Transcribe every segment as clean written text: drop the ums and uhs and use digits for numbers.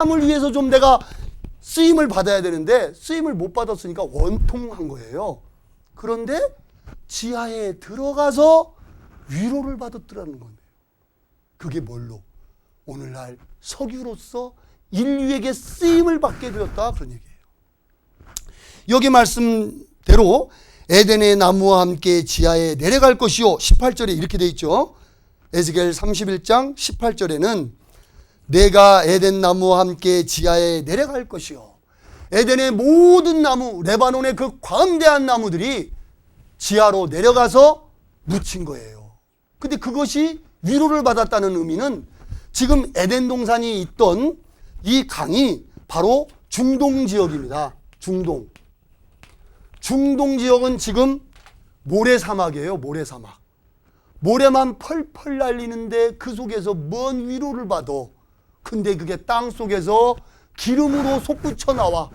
사람을 위해서 좀 내가 쓰임을 받아야 되는데 쓰임을 못 받았으니까 원통한 거예요. 그런데 지하에 들어가서 위로를 받았더라는 거예요. 그게 뭘로? 오늘날 석유로서 인류에게 쓰임을 받게 되었다, 그런 얘기예요. 여기 말씀대로 에덴의 나무와 함께 지하에 내려갈 것이요. 18절에 이렇게 되어 있죠. 에스겔 31장 18절에는 내가 에덴 나무와 함께 지하에 내려갈 것이요. 에덴의 모든 나무, 레바논의 그 광대한 나무들이 지하로 내려가서 묻힌 거예요. 근데 그것이 위로를 받았다는 의미는 지금 에덴 동산이 있던 이 강이 바로 중동 지역입니다. 중동 지역은 지금 모래사막이에요. 모래사막. 모래만 펄펄 날리는데 그 속에서 뭔 위로를 받아. 근데 그게 땅 속에서 기름으로 솟구쳐 나와.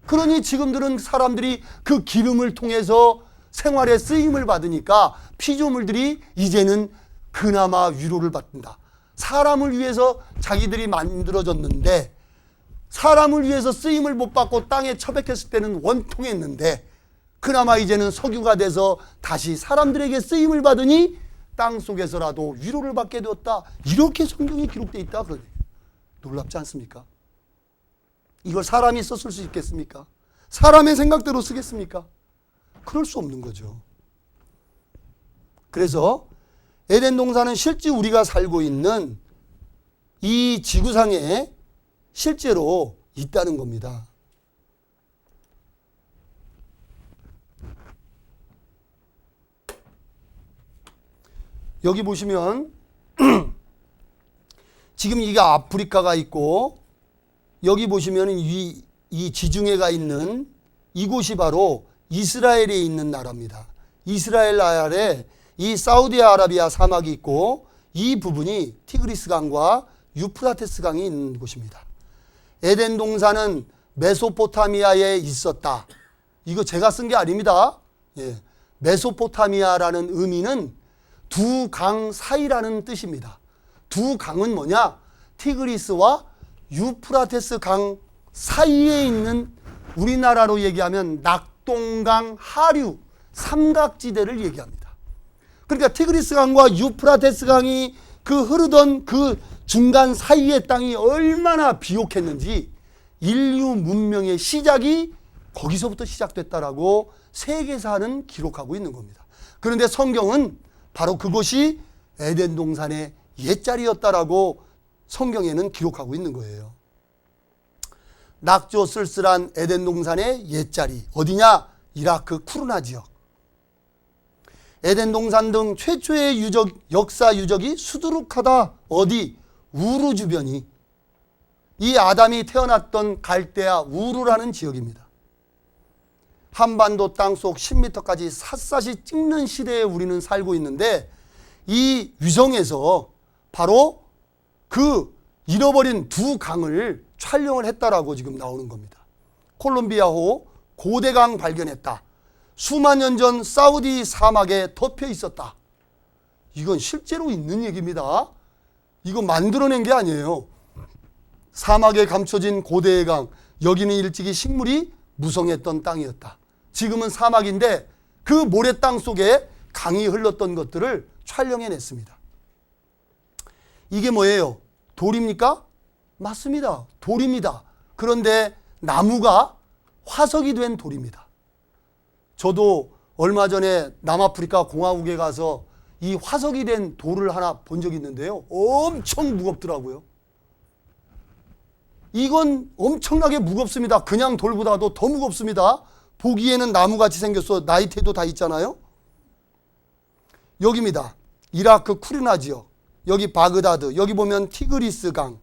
그러니 지금들은 사람들이 그 기름을 통해서 생활에 쓰임을 받으니까 피조물들이 이제는 그나마 위로를 받는다. 사람을 위해서 자기들이 만들어졌는데 사람을 위해서 쓰임을 못 받고 땅에 처박혔을 때는 원통했는데 그나마 이제는 석유가 돼서 다시 사람들에게 쓰임을 받으니 땅 속에서라도 위로를 받게 되었다. 이렇게 성경에 기록되어 있다. 그러네요. 놀랍지 않습니까? 이걸 사람이 썼을 수 있겠습니까? 사람의 생각대로 쓰겠습니까? 그럴 수 없는 거죠. 그래서 에덴 동산은 실제 우리가 살고 있는 이 지구상에 실제로 있다는 겁니다. 여기 보시면 지금 이게 아프리카가 있고 여기 보시면 이 지중해가 있는 이곳이 바로 이스라엘에 있는 나라입니다. 이스라엘 아래 이 사우디아라비아 사막이 있고 이 부분이 티그리스 강과 유프라테스 강이 있는 곳입니다. 에덴 동산은 메소포타미아에 있었다. 이거 제가 쓴 게 아닙니다. 예. 메소포타미아라는 의미는 두 강 사이라는 뜻입니다. 두 강은 뭐냐? 티그리스와 유프라테스 강 사이에 있는 우리나라로 얘기하면 낙동강 하류 삼각지대를 얘기합니다. 그러니까 티그리스 강과 유프라테스 강이 그 흐르던 그 중간 사이의 땅이 얼마나 비옥했는지 인류 문명의 시작이 거기서부터 시작됐다라고 세계사는 기록하고 있는 겁니다. 그런데 성경은 바로 그것이 에덴 동산의 옛자리였다라고 성경에는 기록하고 있는 거예요. 낙조 쓸쓸한 에덴 동산의 옛자리 어디냐? 이라크 쿠르나 지역. 에덴 동산 등 최초의 역사 유적이 수두룩하다. 어디? 우르 주변이. 이 아담이 태어났던 갈대아 우르라는 지역입니다. 한반도 땅속 10m까지 샅샅이 찍는 시대에 우리는 살고 있는데 이 위성에서 바로 그 잃어버린 두 강을 촬영을 했다라고 지금 나오는 겁니다. 콜롬비아호 고대강 발견했다. 수만 년 전 사우디 사막에 덮여 있었다. 이건 실제로 있는 얘기입니다. 이거 만들어낸 게 아니에요. 사막에 감춰진 고대의 강, 여기는 일찍이 식물이 무성했던 땅이었다. 지금은 사막인데 그 모래 땅 속에 강이 흘렀던 것들을 촬영해냈습니다. 이게 뭐예요? 돌입니까? 맞습니다. 돌입니다. 그런데 나무가 화석이 된 돌입니다. 저도 얼마 전에 남아프리카 공화국에 가서 이 화석이 된 돌을 하나 본 적이 있는데요. 엄청 무겁더라고요. 이건 엄청나게 무겁습니다. 그냥 돌보다도 더 무겁습니다. 보기에는 나무같이 생겼어. 나이테도 다 있잖아요. 여기입니다. 이라크 쿠르나 지역. 여기 바그다드. 여기 보면 티그리스 강,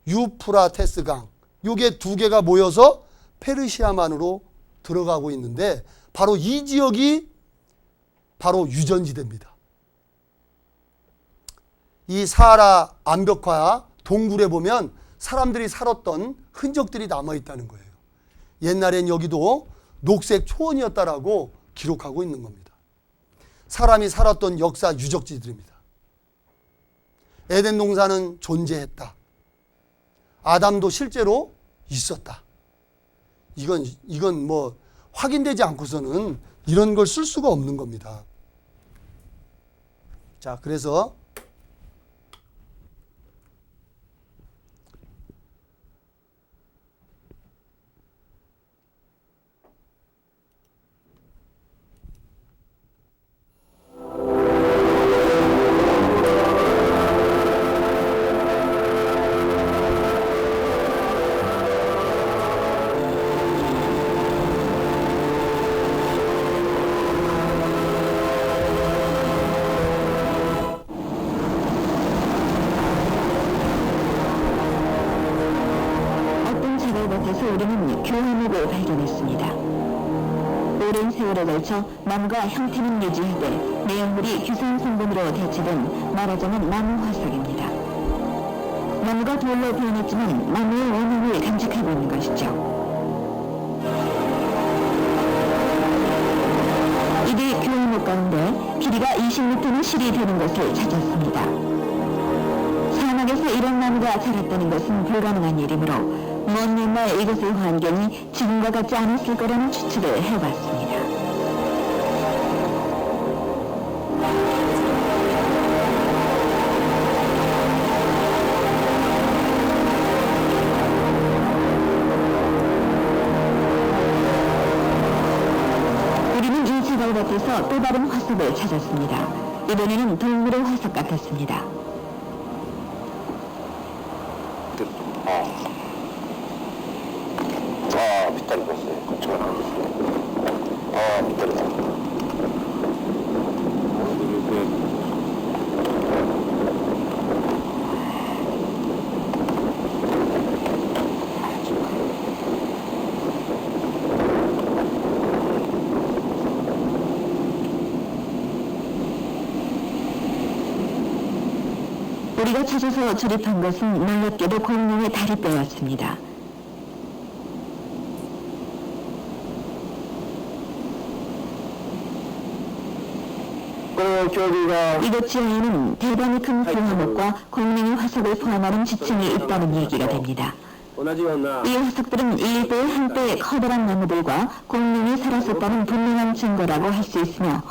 유프라테스 강. 요게 두 개가 모여서 페르시아만으로 들어가고 있는데 바로 이 지역이 바로 유전지대입니다. 이 사하라 암벽화 동굴에 보면 사람들이 살았던 흔적들이 남아있다는 거예요. 옛날엔 여기도 녹색 초원이었다라고 기록하고 있는 겁니다. 사람이 살았던 역사 유적지들입니다. 에덴 동산은 존재했다. 아담도 실제로 있었다. 이건 뭐 확인되지 않고서는 이런 걸 쓸 수가 없는 겁니다. 자, 그래서 우리는 교회목을 발견했습니다. 오랜 세월에 걸쳐 나무가 형태는 유지하되 내용물이 규상 성분으로 대체된 말하자면 나무 화석입니다. 나무가 돌로 변했지만 나무의 원형을 간직하고 있는 것이죠. 이들 교회목 가운데 길이가 20m는 실이 되는 것을 찾았습니다. 사막에서 이런 나무가 자랐다는 것은 불가능한 일이므로 먼 옛날 이곳의 환경이 지금과 같지 않았을 거라는 추측을 해봤습니다. 우리는 이 제갈밭에서 또 다른 화석을 찾았습니다. 이번에는 동물의 화석 같았습니다. 빗다리 봤어요. 그쪽으로 나오겠어요. 빗다리다. 우리가 찾아서 조립한 것은 놀랍게도 공룡의 다리뼈였습니다. 이곳 지하에는 대단히 큰 불화목과 공룡의 화석을 포함하는 지층이 있다는 얘기가 됩니다. 이 화석들은 일대에 한때의 커다란 나무들과 공룡이 살았었다는 분명한 증거라고 할 수 있으며,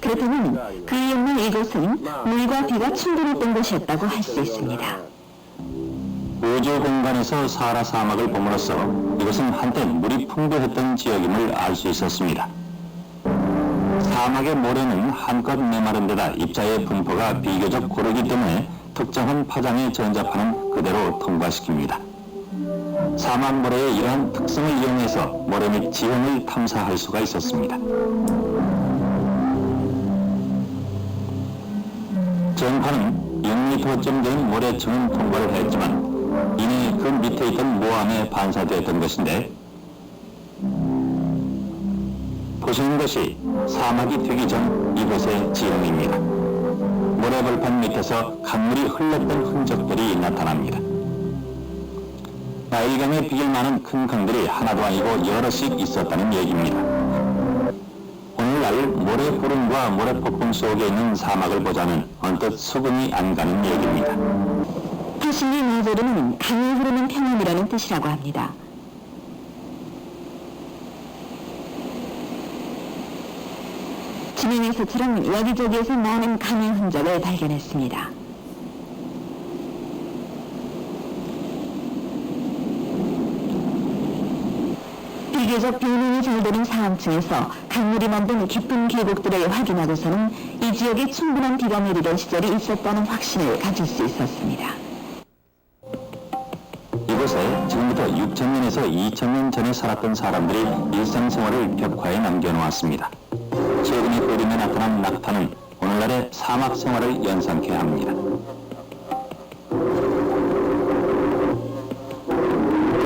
그렇다면 그 옛날 이곳은 물과 비가 충분했던 곳이었다고 할 수 있습니다. 우주 공간에서 사하라 사막을 봄으로써 이것은 한때 물이 풍부했던 지역임을 알 수 있었습니다. 사막의 모래는 한껏 메마른 데다 입자의 분포가 비교적 고르기 때문에 특정한 파장의 전자파는 그대로 통과시킵니다. 사막 모래의 이러한 특성을 이용해서 모래 및 지형을 탐사할 수가 있었습니다. 전파는 6m쯤 되는 모래층은 통과를 했지만 이내 그 밑에 있던 모함에 반사되었던 것인데, 보시는 것이 사막이 되기 전 이곳의 지형입니다. 모래벌판 밑에서 강물이 흘렀던 흔적들이 나타납니다. 나일강에 비길 만한 큰 강들이 하나도 아니고 여럿씩 있었다는 얘기입니다. 오늘날 모래구름과 모래폭풍 속에 있는 사막을 보자면 언뜻 수긍이 안 가는 얘기입니다. 타실리 마조르는 강이 흐르는 평원이라는 뜻이라고 합니다. 지명에서처럼 여기저기에서 많은 강의 흔적을 발견했습니다. 비교적 비능이 잘 되는 상층에서 강물이 만든 깊은 계곡들을 확인하고서는 이 지역에 충분한 비가 내리던 시절이 있었다는 확신을 가질 수 있었습니다. 이곳에 지금부터 6,000년에서 2,000년 전에 살았던 사람들이 일상생활을 벽화에 남겨놓았습니다. 최근에 흐름에 나타난 낙타는 오늘날의 사막 생활을 연상케 합니다.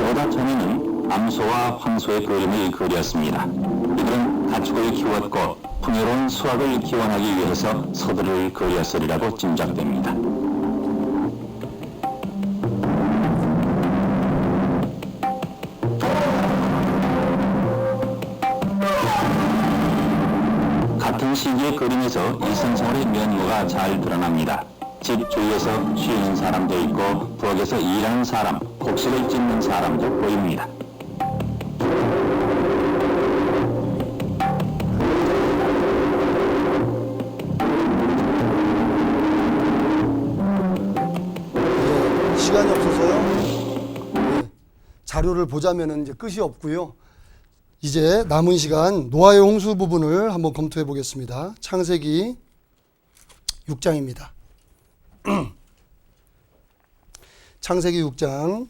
보다 전에는 암소와 황소의 그림을 그렸습니다. 이들은 가축을 키웠고 풍요로운 수확을 기원하기 위해서 서들을 그렸으리라고 짐작됩니다. 같은 시기의 그림에서 일상생활의 면모가 잘 드러납니다. 집 주위에서 쉬는 사람도 있고 부엌에서 일하는 사람, 곡식을 찢는 사람도 보입니다. 시간이 없어서요. 네, 자료를 보자면은 이제 끝이 없고요. 이제 남은 시간 노아의 홍수 부분을 한번 검토해 보겠습니다. 창세기 6장입니다. 창세기 6장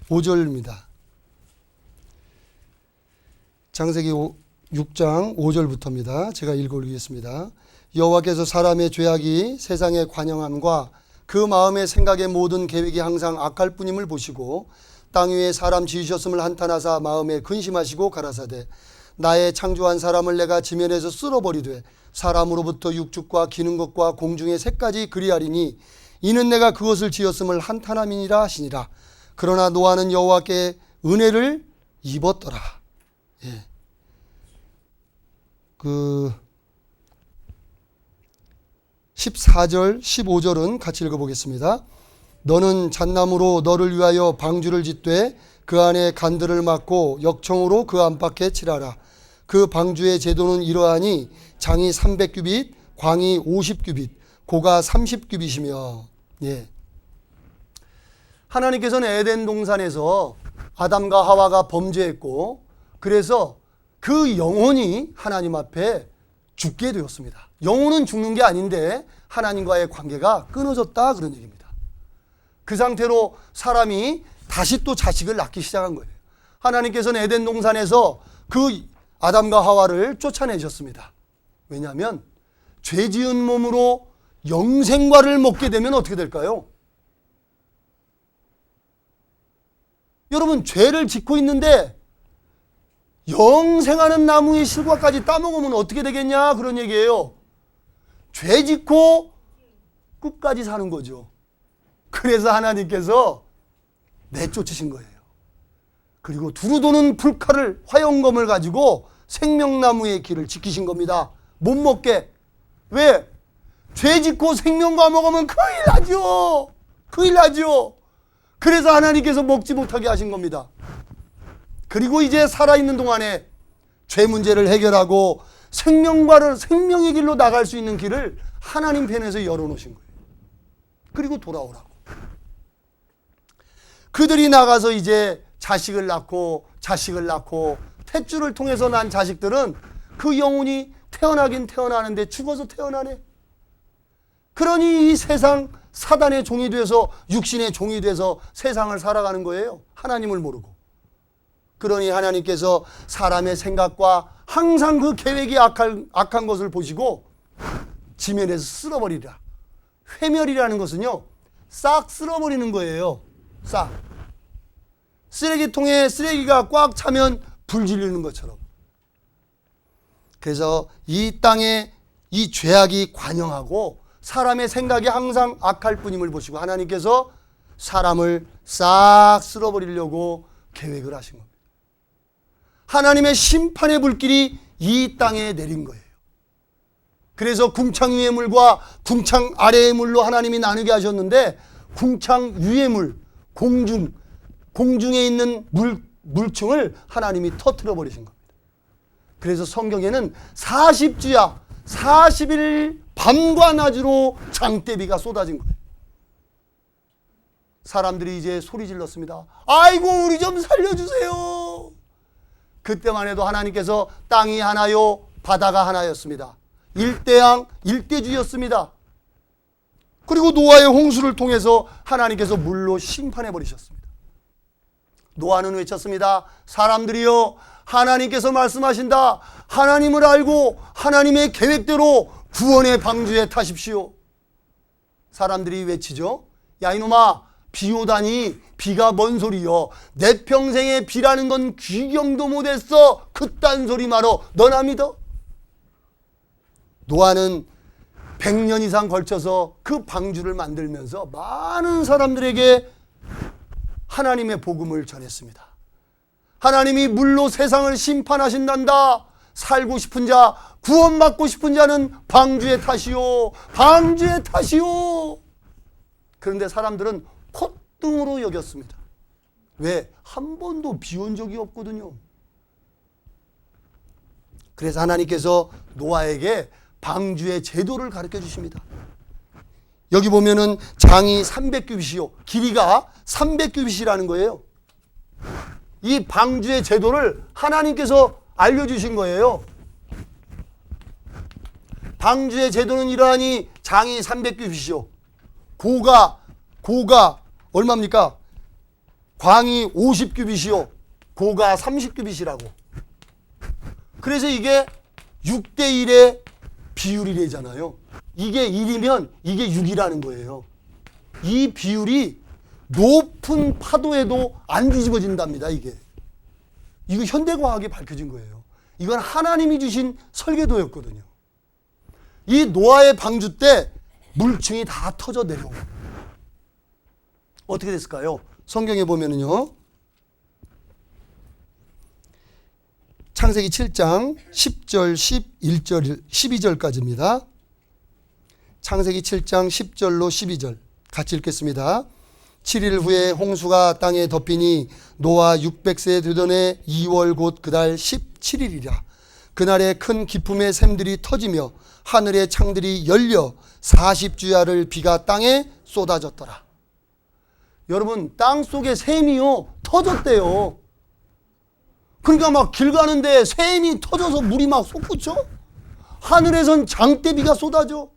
5절입니다. 창세기 6장 5절부터입니다. 제가 읽어드리겠습니다. 여호와께서 사람의 죄악이 세상에 관영함과 그 마음의 생각의 모든 계획이 항상 악할 뿐임을 보시고 땅 위에 사람 지으셨음을 한탄하사 마음에 근심하시고 가라사대 나의 창조한 사람을 내가 지면에서 쓸어버리되 사람으로부터 육축과 기는 것과 공중의 새까지 그리하리니 이는 내가 그것을 지었음을 한탄함이니라 하시니라. 그러나 노아는 여호와께 은혜를 입었더라. 예. 14절 15절은 같이 읽어보겠습니다. 너는 잣나무로 너를 위하여 방주를 짓되 그 안에 간들을 막고 역청으로 그 안팎에 칠하라. 그 방주의 제도는 이러하니 장이 300규빗, 광이 50규빗, 고가 30규빗이며. 예. 하나님께서는 에덴 동산에서 아담과 하와가 범죄했고 그래서 그 영혼이 하나님 앞에 죽게 되었습니다. 영혼은 죽는 게 아닌데 하나님과의 관계가 끊어졌다 그런 얘기입니다. 그 상태로 사람이 다시 또 자식을 낳기 시작한 거예요. 하나님께서는 에덴 동산에서 그 아담과 하와를 쫓아내셨습니다. 왜냐하면 죄 지은 몸으로 영생과를 먹게 되면 어떻게 될까요? 여러분 죄를 짓고 있는데 영생하는 나무의 실과까지 따먹으면 어떻게 되겠냐 그런 얘기예요. 죄 짓고 끝까지 사는 거죠. 그래서 하나님께서 내쫓으신 거예요. 그리고 두루 도는 불칼을 화영검을 가지고 생명나무의 길을 지키신 겁니다. 못 먹게. 왜? 죄 짓고 생명과 먹으면 큰일 나죠. 큰일 나죠. 그래서 하나님께서 먹지 못하게 하신 겁니다. 그리고 이제 살아있는 동안에 죄 문제를 해결하고 생명의 길로 나갈 수 있는 길을 하나님 편에서 열어놓으신 거예요. 그리고 돌아오라고. 그들이 나가서 이제 자식을 낳고 탯줄을 통해서 난 자식들은 그 영혼이 태어나긴 태어나는데 죽어서 태어나네. 그러니 이 세상 사단의 종이 돼서 육신의 종이 돼서 세상을 살아가는 거예요. 하나님을 모르고. 그러니 하나님께서 사람의 생각과 항상 그 계획이 악한 것을 보시고 지면에서 쓸어버리라. 회멸이라는 것은요, 싹 쓸어버리는 거예요. 싹. 쓰레기통에 쓰레기가 꽉 차면 불 지르는 것처럼. 그래서 이 땅에 이 죄악이 관영하고 사람의 생각이 항상 악할 뿐임을 보시고 하나님께서 사람을 싹 쓸어버리려고 계획을 하신 겁니다. 하나님의 심판의 불길이 이 땅에 내린 거예요. 그래서 궁창 위의 물과 궁창 아래의 물로 하나님이 나누게 하셨는데 궁창 위의 물, 공중에 있는 물층을 하나님이 터뜨려 버리신 겁니다. 그래서 성경에는 40주야 40일 밤과 낮으로 장대비가 쏟아진 거예요. 사람들이 이제 소리 질렀습니다. 아이고 우리 좀 살려주세요. 그때만 해도 하나님께서 땅이 하나요 바다가 하나였습니다. 일대양 일대주였습니다. 그리고 노아의 홍수를 통해서 하나님께서 물로 심판해 버리셨습니다. 노아는 외쳤습니다. 사람들이여 하나님께서 말씀하신다. 하나님을 알고 하나님의 계획대로 구원의 방주에 타십시오. 사람들이 외치죠. 야 이놈아 비 오다니 비가 뭔 소리여. 내 평생에 비라는 건 귀경도 못했어. 그딴 소리 말어. 너나 믿어? 노아는 100년 이상 걸쳐서 그 방주를 만들면서 많은 사람들에게 하나님의 복음을 전했습니다. 하나님이 물로 세상을 심판하신단다. 살고 싶은 자, 구원받고 싶은 자는 방주에 타시오. 방주에 타시오. 그런데 사람들은 콧등으로 여겼습니다. 왜? 한 번도 비온 적이 없거든요. 그래서 하나님께서 노아에게 방주의 제도를 가르쳐 주십니다. 여기 보면은 장이 300규빗이요. 길이가 300규빗이라는 거예요. 이 방주의 제도를 하나님께서 알려주신 거예요. 방주의 제도는 이러하니 장이 300규빗이요. 고가 얼마입니까? 광이 50규빗이요. 고가 30규빗이라고. 그래서 이게 6대1의 비율이 되잖아요. 이게 1이면 이게 6이라는 거예요. 이 비율이 높은 파도에도 안 뒤집어진답니다. 이게. 이거 현대과학이 밝혀진 거예요. 이건 하나님이 주신 설계도였거든요. 이 노아의 방주 때 물층이 다 터져 내려오고 어떻게 됐을까요? 성경에 보면은요. 창세기 7장 10절, 11절, 12절까지입니다. 창세기 7장 10절로 12절 같이 읽겠습니다. 7일 후에 홍수가 땅에 덮이니 노아 600세 되던 해 2월 곧 그달 17일이라. 그날에 큰 기품의 샘들이 터지며 하늘의 창들이 열려 40주야를 비가 땅에 쏟아졌더라. 여러분, 땅 속에 샘이요 터졌대요. 그러니까 막 길 가는데 샘이 터져서 물이 막 솟구쳐. 하늘에선 장대비가 쏟아져.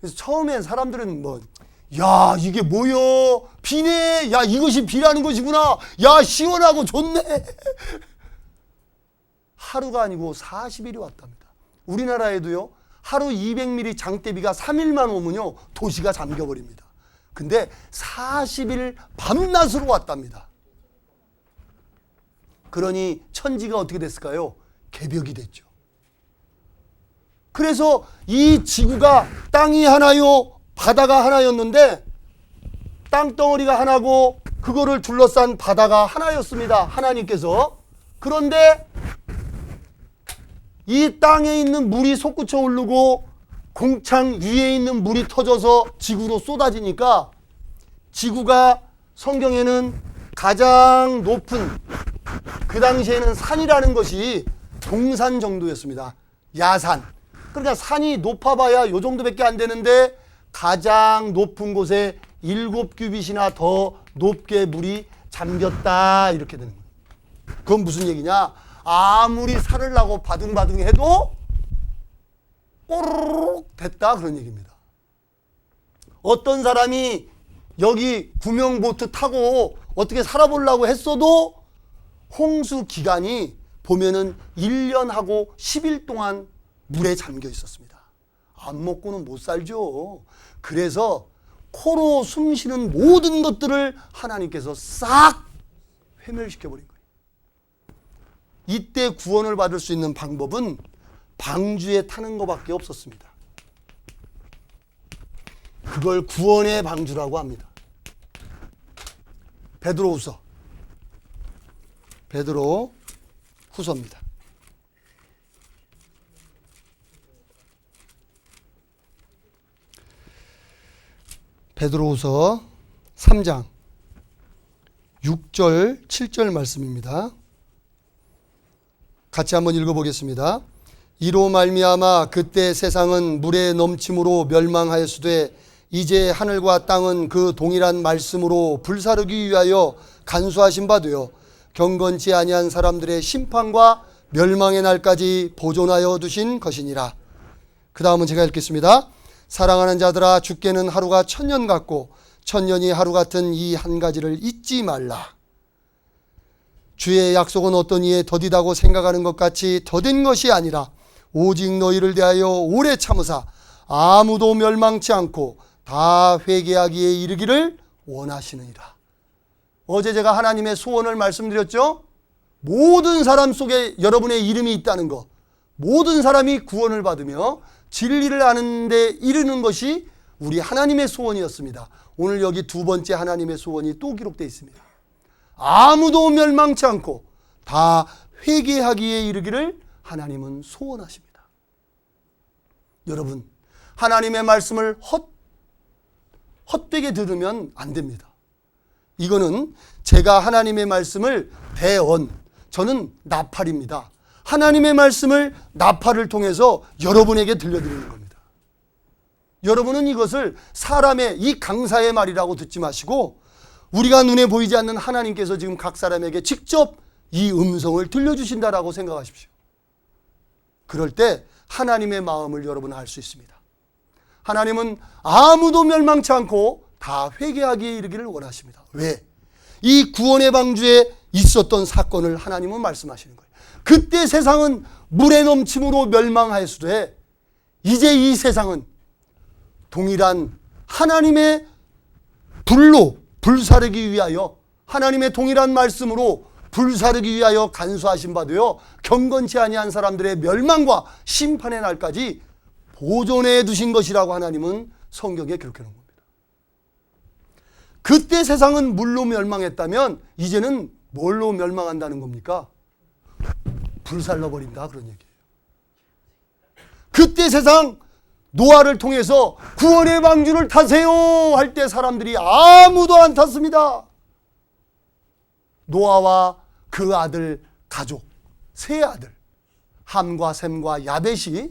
그래서 처음엔 사람들은 야, 이게 뭐여? 비네. 야, 이것이 비라는 것이구나. 야, 시원하고 좋네. 하루가 아니고 40일이 왔답니다. 우리나라에도요, 하루 200mm 장대비가 3일만 오면요, 도시가 잠겨버립니다. 근데 40일 밤낮으로 왔답니다. 그러니 천지가 어떻게 됐을까요? 개벽이 됐죠. 그래서 이 지구가 땅이 하나요, 바다가 하나였는데 땅덩어리가 하나고 그거를 둘러싼 바다가 하나였습니다. 하나님께서. 그런데 이 땅에 있는 물이 솟구쳐 오르고 공창 위에 있는 물이 터져서 지구로 쏟아지니까 지구가 성경에는 가장 높은, 그 당시에는 산이라는 것이 동산 정도였습니다. 야산. 그러니까 산이 높아봐야 요 정도밖에 안 되는데 가장 높은 곳에 7규빗이나 더 높게 물이 잠겼다, 이렇게 되는 거예요. 그건 무슨 얘기냐? 아무리 살을 나고 바둥바둥 해도 꼬르륵 됐다, 그런 얘기입니다. 어떤 사람이 여기 구명보트 타고 어떻게 살아보려고 했어도 홍수 기간이 보면은 1년하고 10일 동안 물에 잠겨 있었습니다. 안 먹고는 못 살죠. 그래서 코로 숨 쉬는 모든 것들을 하나님께서 싹 회멸시켜버린 거예요. 이때 구원을 받을 수 있는 방법은 방주에 타는 것밖에 없었습니다. 그걸 구원의 방주라고 합니다. 베드로후서. 베드로 후서입니다. 베드로후서 3장 6절 7절 말씀입니다. 같이 한번 읽어보겠습니다. 이로 말미암아 그때 세상은 물의 넘침으로 멸망하였으되 이제 하늘과 땅은 그 동일한 말씀으로 불사르기 위하여 간수하신 바 되어 경건치 아니한 사람들의 심판과 멸망의 날까지 보존하여 두신 것이니라. 그 다음은 제가 읽겠습니다. 사랑하는 자들아, 주께는 하루가 1000년 같고 1000년이 하루 같은 이 한 가지를 잊지 말라. 주의 약속은 어떤 이에 더디다고 생각하는 것 같이 더딘 것이 아니라 오직 너희를 대하여 오래 참으사 아무도 멸망치 않고 다 회개하기에 이르기를 원하시느니라. 어제 제가 하나님의 소원을 말씀드렸죠. 모든 사람 속에 여러분의 이름이 있다는 것, 모든 사람이 구원을 받으며 진리를 아는 데 이르는 것이 우리 하나님의 소원이었습니다. 오늘 여기 두 번째 하나님의 소원이 또 기록되어 있습니다. 아무도 멸망치 않고 다 회개하기에 이르기를 하나님은 소원하십니다. 여러분, 하나님의 말씀을 헛되게 들으면 안 됩니다. 이거는 제가 하나님의 말씀을 저는 나팔입니다. 하나님의 말씀을 나팔을 통해서 여러분에게 들려드리는 겁니다. 여러분은 이것을 사람의 이 강사의 말이라고 듣지 마시고 우리가 눈에 보이지 않는 하나님께서 지금 각 사람에게 직접 이 음성을 들려주신다라고 생각하십시오. 그럴 때 하나님의 마음을 여러분은 알 수 있습니다. 하나님은 아무도 멸망치 않고 다 회개하기에 이르기를 원하십니다. 왜? 이 구원의 방주에 있었던 사건을 하나님은 말씀하시는 거예요. 그때 세상은 물의 넘침으로 멸망하였으되 이제 이 세상은 동일한 하나님의 불로 불사르기 위하여 하나님의 동일한 말씀으로 불사르기 위하여 간수하신 바 되어 경건치 아니한 사람들의 멸망과 심판의 날까지 보존해 두신 것이라고 하나님은 성경에 기록해 놓은 겁니다. 그때 세상은 물로 멸망했다면 이제는 뭘로 멸망한다는 겁니까? 불살러 버린다 그런 얘기예요. 그때 세상 노아를 통해서 구원의 방주를 타세요 할 때 사람들이 아무도 안 탔습니다. 노아와 그 아들 가족 세 아들 함과 셈과 야벳이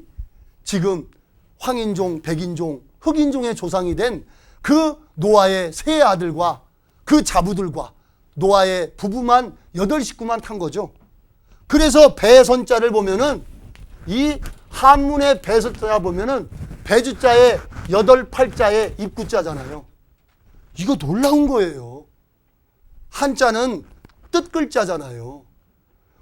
지금 황인종, 백인종, 흑인종의 조상이 된 그 노아의 세 아들과 그 자부들과 노아의 부부만 8식구만 탄 거죠. 그래서 배선자를 보면은 이 한문의 배선자 보면은 배주자에 8팔자에 입구자잖아요. 이거 놀라운 거예요. 한자는 뜻글자잖아요.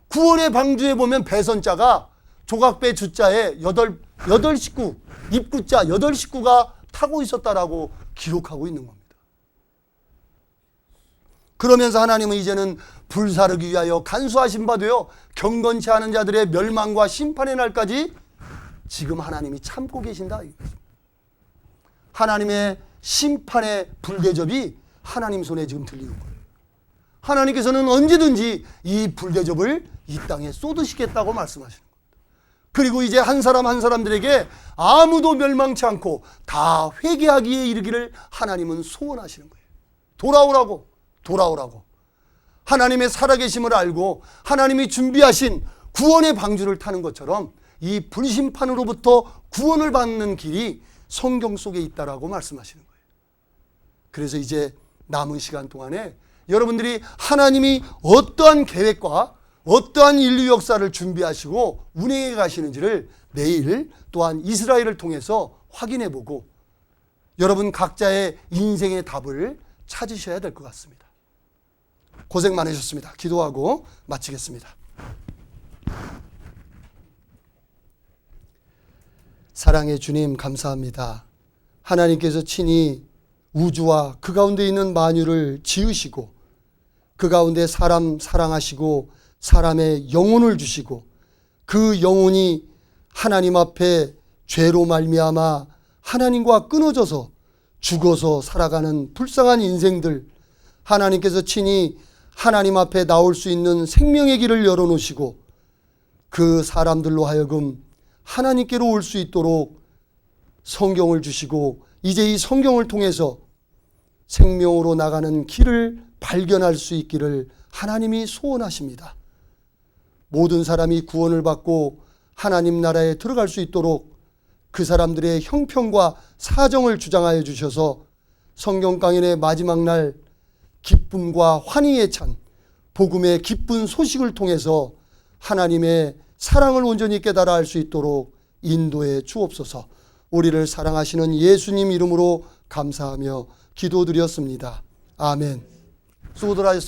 구원의 방주에 보면 배선자가 조각배 주자에 8식구, 입구자 8식구가 타고 있었다라고 기록하고 있는 겁니다. 그러면서 하나님은 이제는 불사르기 위하여 간수하신 바 되어 경건치 않은 자들의 멸망과 심판의 날까지 지금 하나님이 참고 계신다. 하나님의 심판의 불대접이 하나님 손에 지금 들리는 거예요. 하나님께서는 언제든지 이 불대접을 이 땅에 쏟으시겠다고 말씀하시는 겁니다. 그리고 이제 한 사람 한 사람들에게 아무도 멸망치 않고 다 회개하기에 이르기를 하나님은 소원하시는 거예요. 돌아오라고. 하나님의 살아계심을 알고 하나님이 준비하신 구원의 방주를 타는 것처럼 이 불심판으로부터 구원을 받는 길이 성경 속에 있다라고 말씀하시는 거예요. 그래서 이제 남은 시간 동안에 여러분들이 하나님이 어떠한 계획과 어떠한 인류 역사를 준비하시고 운행해 가시는지를 내일 또한 이스라엘을 통해서 확인해 보고 여러분 각자의 인생의 답을 찾으셔야 될 것 같습니다. 고생 많으셨습니다. 기도하고 마치겠습니다. 사랑의 주님 감사합니다. 하나님께서 친히 우주와 그 가운데 있는 만유를 지으시고 그 가운데 사람 사랑하시고 사람의 영혼을 주시고 그 영혼이 하나님 앞에 죄로 말미암아 하나님과 끊어져서 죽어서 살아가는 불쌍한 인생들 하나님께서 친히 하나님 앞에 나올 수 있는 생명의 길을 열어놓으시고 그 사람들로 하여금 하나님께로 올 수 있도록 성경을 주시고 이제 이 성경을 통해서 생명으로 나가는 길을 발견할 수 있기를 하나님이 소원하십니다. 모든 사람이 구원을 받고 하나님 나라에 들어갈 수 있도록 그 사람들의 형편과 사정을 주장하여 주셔서 성경 강연의 마지막 날 기쁨과 환희에 찬 복음의 기쁜 소식을 통해서 하나님의 사랑을 온전히 깨달아 알 수 있도록 인도해 주옵소서. 우리를 사랑하시는 예수님 이름으로 감사하며 기도드렸습니다. 아멘. 수고들 하셨습니다.